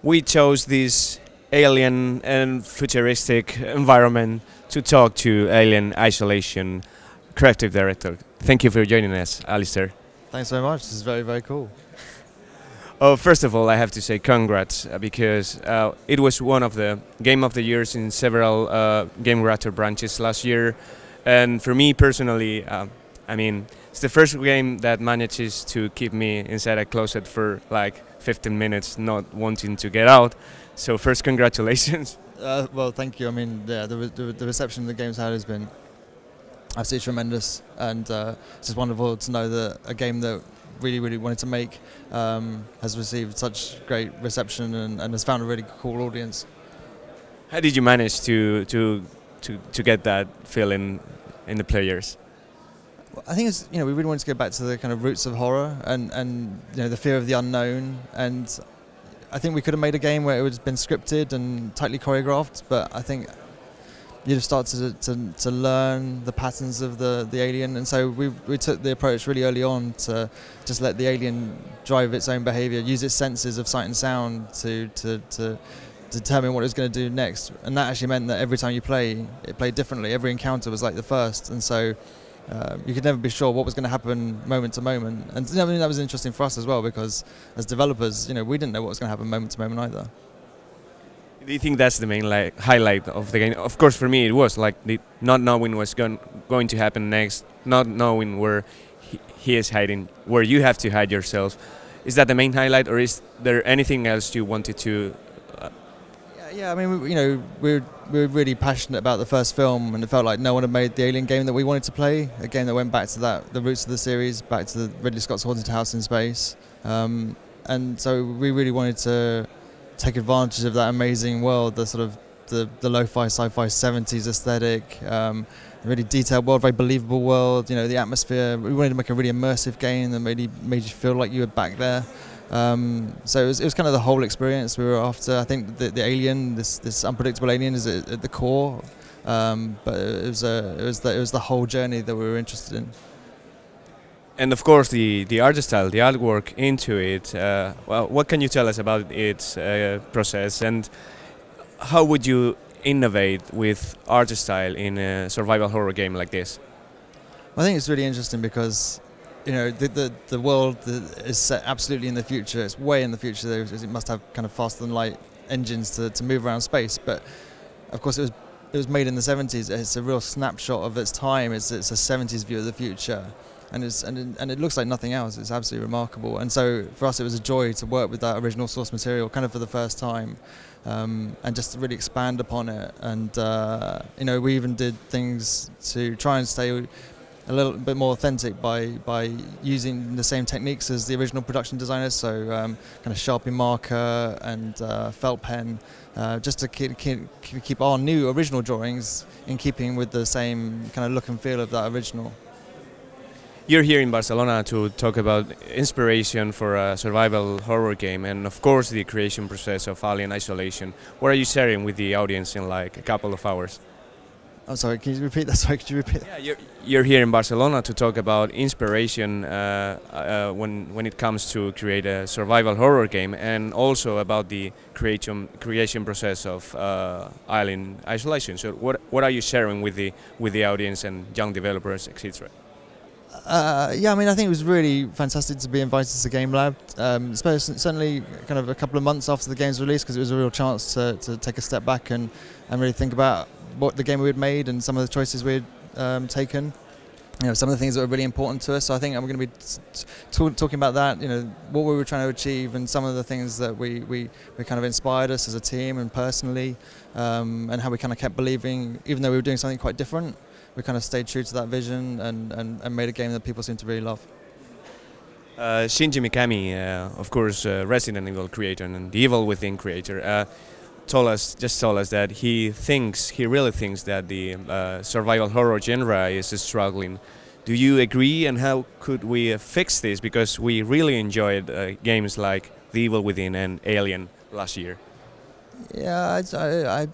we chose this alien and futuristic environment to talk to Alien Isolation creative director. Thank you for joining us, Alistair. Thanks very much. This is very, very cool. Oh, first of all, I have to say congrats because it was one of the Game of the Years in several Gamereactor branches last year, and for me personally, I mean, it's the first game that manages to keep me inside a closet for like 15 minutes, not wanting to get out. So first, congratulations. Well, thank you. I mean, yeah, the reception the game's had has been absolutely tremendous, and it's just wonderful to know that a game that really wanted to make has received such great reception and has found a really cool audience. How did you manage to get that feeling in the players? Well, I think it's, we really wanted to go back to the kind of roots of horror and the fear of the unknown, and I think we could have made a game where it would have been scripted and tightly choreographed, but I think you'd have started to learn the patterns of the alien, and so we took the approach really early on to just let the alien drive its own behaviour, use its senses of sight and sound to determine what it was going to do next, and that actually meant that every time you play, it played differently. Every encounter was like the first, and so you could never be sure what was going to happen moment to moment, and I mean, that was interesting for us as well, because as developers, we didn't know what was going to happen moment to moment either. Do you think that's the main highlight of the game? Of course, for me it was like not knowing what's going to happen next, not knowing where he is hiding, where you have to hide yourself. Is that the main highlight, or is there anything else you wanted to? Yeah. I mean, we're really passionate about the first film, and it felt like no one had made the Alien game that we wanted to play. A game that went back to the roots of the series, back to the Ridley Scott's Haunted House in space, and so we really wanted to take advantage of that amazing world, the sort of the lo-fi sci-fi 70s aesthetic, really detailed world, very believable world, the atmosphere. We wanted to make a really immersive game that made you feel like you were back there. So it was kind of the whole experience we were after. I think the alien, this unpredictable alien, is at the core, but it was the whole journey that we were interested in. And of course, the art style, the artwork into it. Well, what can you tell us about its process, and how would you innovate with art style in a survival horror game like this? I think it's really interesting because the world is set absolutely in the future. It's way in the future. It must have kind of faster than light engines to move around space, but of course it was made in the 70s. It's a real snapshot of its time. It's a 70s view of the future. And it looks like nothing else. It's absolutely remarkable. And so for us, it was a joy to work with that original source material, kind of for the first time, and just to really expand upon it. And we even did things to try and stay a little bit more authentic by using the same techniques as the original production designers. So kind of Sharpie marker and felt pen, just to keep our new original drawings in keeping with the same kind of look and feel of that original. You're here in Barcelona to talk about inspiration for a survival horror game, and of course the creation process of Alien Isolation. What are you sharing with the audience in like a couple of hours? I'm sorry, can you repeat that? Sorry, could you repeat that? Yeah, you're here in Barcelona to talk about inspiration when it comes to create a survival horror game, and also about the creation process of Alien Isolation. So what are you sharing with the audience and young developers, etc.? Yeah, I mean, I think it was really fantastic to be invited to Game Lab, certainly kind of a couple of months after the game's release, because it was a real chance to take a step back and really think about what the game we had made and some of the choices we had taken. Some of the things that were really important to us. So I think I'm going to be talking about that, what we were trying to achieve and some of the things that we kind of inspired us as a team and personally, and how we kind of kept believing, even though we were doing something quite different, we kind of stayed true to that vision and made a game that people seem to really love. Shinji Mikami, of course, Resident Evil creator and the Evil Within creator, told us that he really thinks that the survival horror genre is struggling. Do you agree, and how could we fix this? Because we really enjoyed games like The Evil Within and Alien last year. Yeah,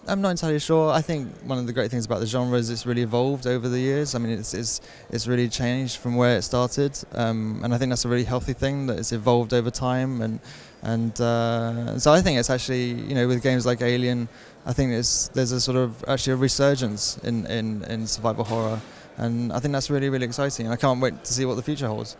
I'm not entirely sure. I think one of the great things about the genre is it's really evolved over the years. I mean, it's really changed from where it started, and I think that's a really healthy thing that it's evolved over time. And so I think it's actually, you know, with games like Alien, I think there's a sort of actually a resurgence in survival horror, and I think that's really, really exciting. And I can't wait to see what the future holds.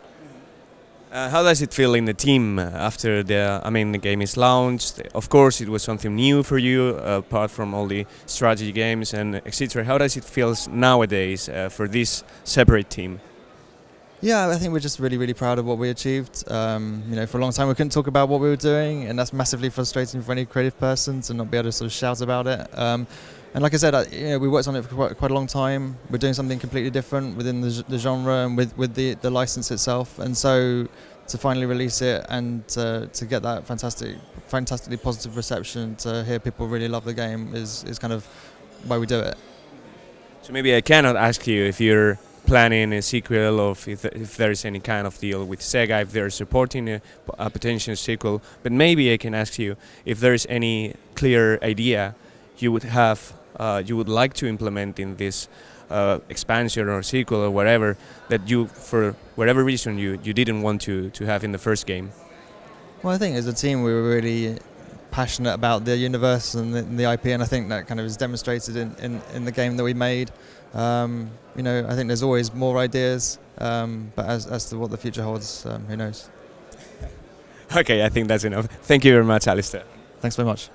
How does it feel in the team after the game is launched? Of course, it was something new for you, apart from all the strategy games and etc. How does it feel nowadays for this separate team? Yeah, I think we're just really, really proud of what we achieved. You know, for a long time we couldn't talk about what we were doing, and that's massively frustrating for any creative person to not be able to sort of shout about it. And like I said, you know, we worked on it for quite a long time. We're doing something completely different within the genre and with the license itself. And so to finally release it and to get that fantastically positive reception, to hear people really love the game is kind of why we do it. So maybe I cannot ask you if you're planning a sequel, or if there is any kind of deal with Sega, if they're supporting a potential sequel. But maybe I can ask you if there is any clear idea you would have, you would like to implement in this expansion or sequel or whatever, that you, for whatever reason, you didn't want to have in the first game. Well, I think as a team we were really passionate about the universe and the IP, and I think that kind of is demonstrated in the game that we made. You know, I think there's always more ideas, but as to what the future holds, who knows. Okay, I think that's enough. Thank you very much, Alistair. Thanks very much.